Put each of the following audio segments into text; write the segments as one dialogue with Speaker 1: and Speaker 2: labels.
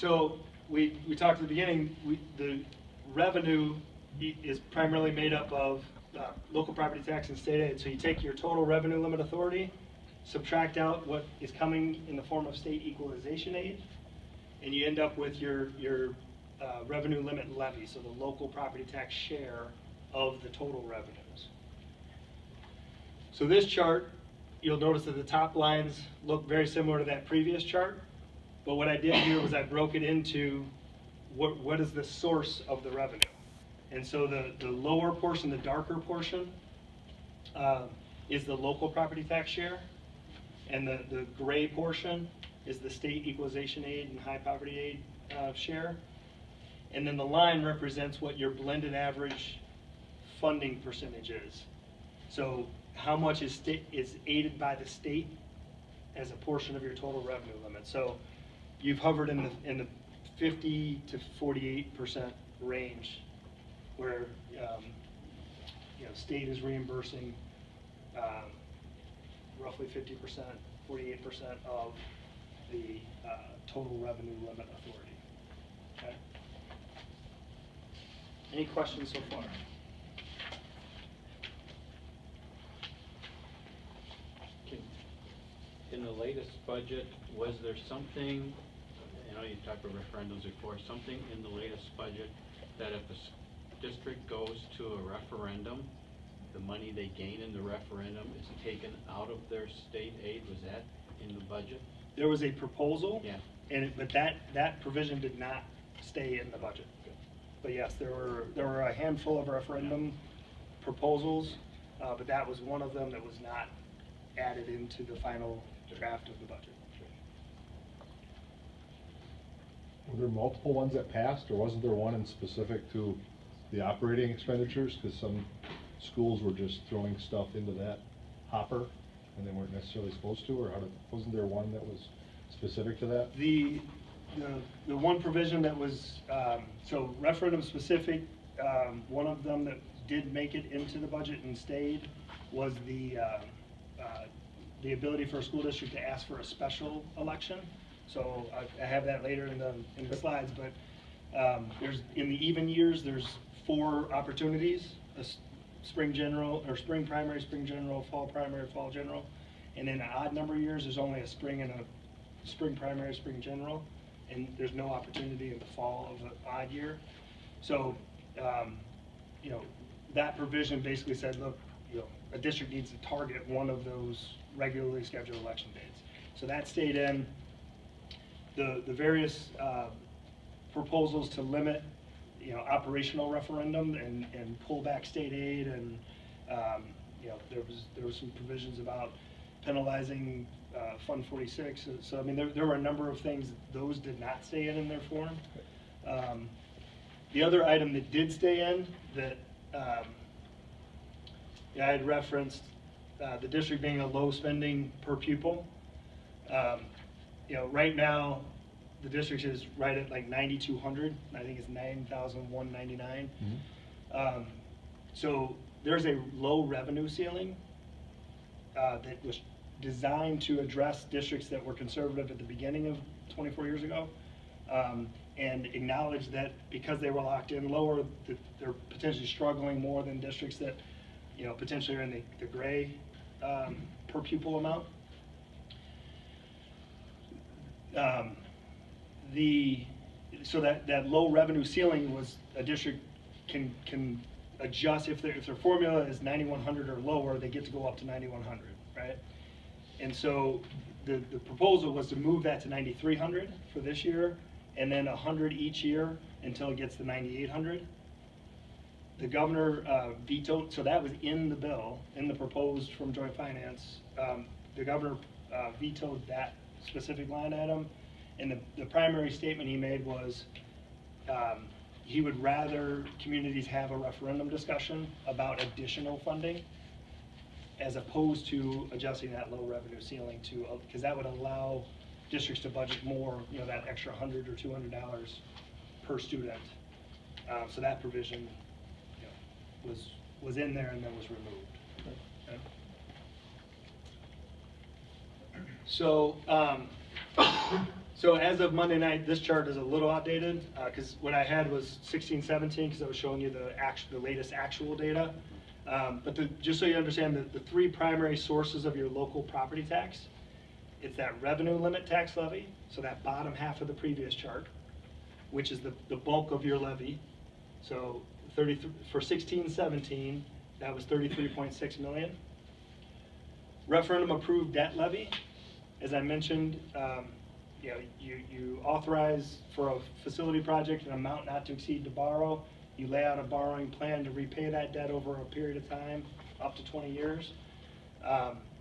Speaker 1: So we talked at the beginning, the revenue is primarily made up of local property tax and state aid. So you take your total revenue limit authority, subtract out what is coming in the form of state equalization aid, and you end up with your revenue limit levy, so the local property tax share of the total revenues. So this chart, you'll notice that the top lines look very similar to that previous chart, but what I did here was I broke it into what is the source of the revenue. And so the lower portion, the darker portion, is the local property tax share, and the gray portion is the state equalization aid and high poverty aid share. And then the line represents what your blended average funding percentage is. So how much is aided by the state as a portion of your total revenue limit. So you've hovered in the 50 to 48% range, where state is reimbursing roughly 50%, 48% of the total revenue limit authority. Okay. Any questions so far?
Speaker 2: In the latest budget, was there something, I know you talked about referendums before, something in the latest budget that if a district goes to a referendum, the money they gain in the referendum is taken out of their state aid? Was that in the budget?
Speaker 1: There was a proposal,
Speaker 2: yeah,
Speaker 1: but that provision did not stay in the budget. But yes, there were a handful of referendum proposals, but that was one of them that was not added into the final draft of the budget.
Speaker 3: Were there multiple ones that passed, or wasn't there one in specific to the operating expenditures? Because some schools were just throwing stuff into that hopper and they weren't necessarily supposed to, or wasn't there one that was specific to that?
Speaker 1: The one provision that was so referendum specific, one of them that did make it into the budget and stayed was the ability for a school district to ask for a special election. So I have that later in the slides, but there's in the even years there's 4 opportunities: spring general, or spring primary, spring general, fall primary, fall general. And in odd number years, there's only a spring and a spring primary, spring general, and there's no opportunity in the fall of an odd year. So that provision basically said, look, a district needs to target one of those regularly scheduled election dates. So that stayed in. The various proposals to limit operational referendum and pull back state aid, and there was some provisions about penalizing Fund 46. So I mean there were a number of things. Those did not stay in their form. The other item that did stay in that I had referenced, the district being a low spending per pupil. Right now the district is right at like 9,200. I think it's 9,199.
Speaker 3: Mm-hmm.
Speaker 1: So there's a low revenue ceiling that was designed to address districts that were conservative at the beginning of 24 years ago, and acknowledge that because they were locked in lower, that they're potentially struggling more than districts that potentially are in the gray per pupil amount. So that low revenue ceiling was a district can adjust if their formula is 9,100 or lower, they get to go up to 9,100, right? And so the proposal was to move that to 9,300 for this year, and then 100 each year until it gets to 9,800. The governor vetoed, so that was in the bill, in the proposed from Joint Finance. The governor vetoed that specific line item, and the primary statement he made was he would rather communities have a referendum discussion about additional funding as opposed to adjusting that low revenue ceiling because that would allow districts to budget more, that extra $100 or $200 per student. So that provision was in there and then was removed. Okay. So as of Monday night, this chart is a little outdated, because what I had was 16-17, because I was showing you the latest actual data. But just so you understand, the three primary sources of your local property tax, it's that revenue limit tax levy, so that bottom half of the previous chart, which is the bulk of your levy. So for 16-17, that was 33.6 million. Referendum approved debt levy, as I mentioned, you authorize for a facility project an amount not to exceed to borrow. You lay out a borrowing plan to repay that debt over a period of time, up to 20 years.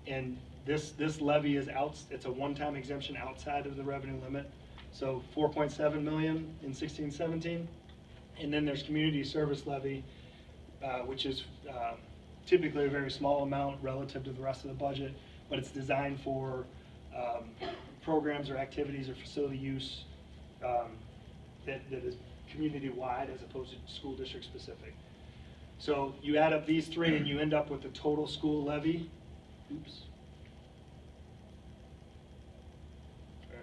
Speaker 1: And this levy is it's a one-time exemption outside of the revenue limit. So 4.7 million in 16-17. And then there's community service levy, which is typically a very small amount relative to the rest of the budget, but it's designed for programs or activities or facility use that is community-wide as opposed to school district specific. So you add up these three and you end up with the total school levy. Oops. Sorry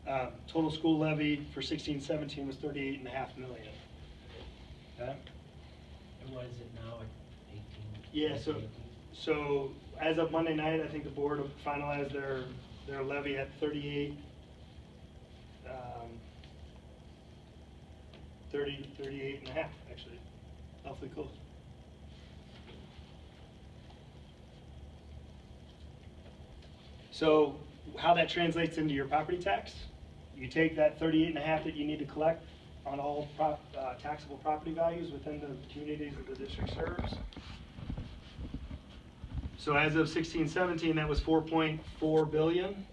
Speaker 1: about that. Total school levy for 16-17 was 38.5 million. Okay?
Speaker 4: And what is it now, 18?
Speaker 1: Yeah, so as of Monday night, I think the board finalized their levy at 38 and a half, actually, awfully close. So how that translates into your property tax, you take that 38 and a half that you need to collect on all taxable property values within the communities that the district serves. So as of 16-17, that was 4.4 billion.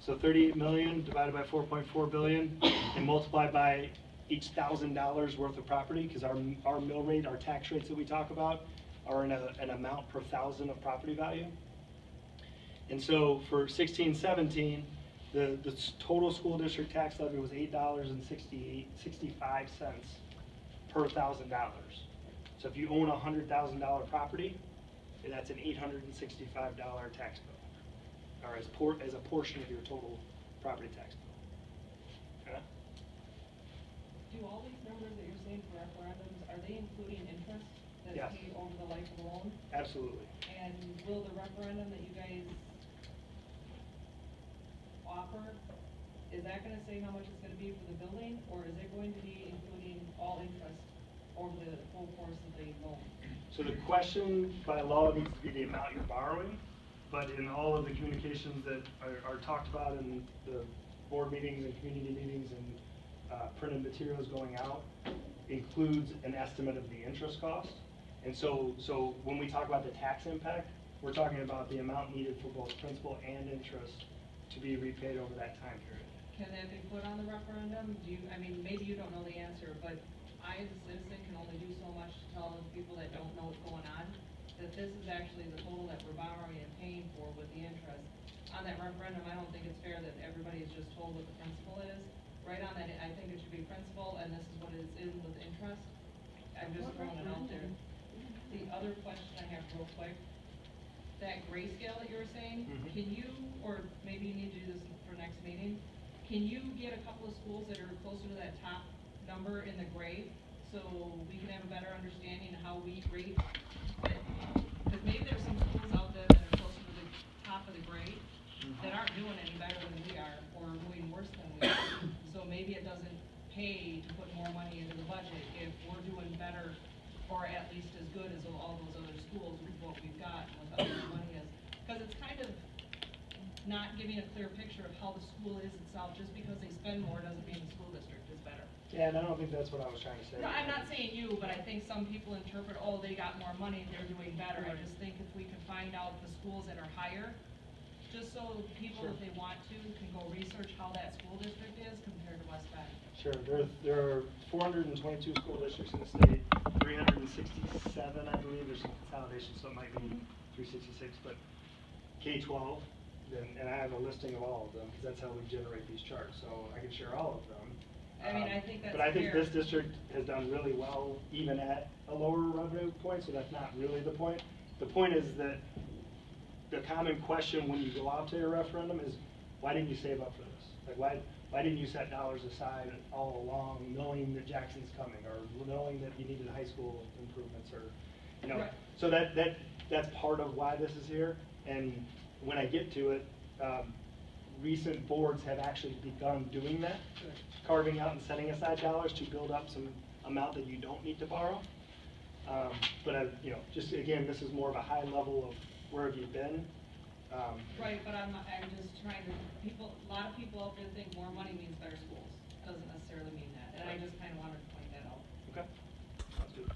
Speaker 1: So 38 million divided by 4.4 billion and multiplied by each $1,000 worth of property, because our mill rate, our tax rates that we talk about are in an amount per thousand of property value. And so for 16-17, the total school district tax levy was $8.65 per $1,000. So if you own a $100,000 property, that's an $865 tax bill, or as a portion of your total property tax bill. Okay?
Speaker 5: Do all these numbers that you're saying for referendums, are they including interest that's
Speaker 1: Yes.
Speaker 5: paid over the life of the loan?
Speaker 1: Absolutely.
Speaker 5: And will the referendum that you guys offer, is that gonna say how much it's gonna be for the building, or is it going to be including all interest over the full course of the loan?
Speaker 1: So the question by law needs to be the amount you're borrowing, but in all of the communications that are talked about in the board meetings and community meetings and printed materials going out, includes an estimate of the interest cost. And so when we talk about the tax impact, we're talking about the amount needed for both principal and interest to be repaid over that time period.
Speaker 5: Can that be put on the referendum? I mean, maybe you don't know the answer, but I, as a citizen, can only do so much to tell the people that don't know what's going on, that this is actually the total that we're borrowing and paying for with the interest. On that referendum, I don't think it's fair that everybody is just told what the principal is. Right on that, I think it should be principal, and this is what it is with interest. I'm just throwing it out there. The other question I have real quick, that grayscale that you were saying, can you, or maybe you need to do this for next meeting, can you get a couple of schools that are closer to that top number in the gray, so we can have a better understanding of how we rate? Because maybe there's some schools out there that are closer to the top of the grade that aren't doing any better than we are, or doing worse than we are. So maybe it doesn't pay to put more money into the budget if we're doing better, or at least as good as all those other schools with what we've got and what the other money is. Because it's kind of not giving a clear picture of how the school is itself. Just because they spend more doesn't mean the school district is better.
Speaker 1: Yeah, and I don't think that's what I was trying to say.
Speaker 5: No, I'm not saying you, but I think some people interpret, oh, they got more money, they're doing better. I just think if we can find out the schools that are higher, just so people, if they want to, can go research how that school district is compared to West Bend.
Speaker 1: Sure, there are 422 school districts in the state, 367, I believe, there's some consolidation, so it might be 366, but K-12, and I have a listing of all of them, because that's how we generate these charts, so I can share all of them.
Speaker 5: I mean, I think that's
Speaker 1: But I think
Speaker 5: fair.
Speaker 1: this district has done really well, even at a lower revenue point, so that's not really the point. The point is that the common question when you go out to a referendum is, why didn't you save up for this? Like, why didn't you set dollars aside all along, knowing that Jackson's coming, or knowing that you needed high school improvements, or, you know?
Speaker 5: Right.
Speaker 1: So that's part of why this is here, and when I get to it, recent boards have actually begun doing that, carving out and setting aside dollars to build up some amount that you don't need to borrow. But you know, just again, this is more of a high level of where have you been.
Speaker 5: Right, but I'm just trying to, a lot of people out there think more money means better schools. Doesn't necessarily mean that, and I just kind of wanted to point that out.
Speaker 1: Okay.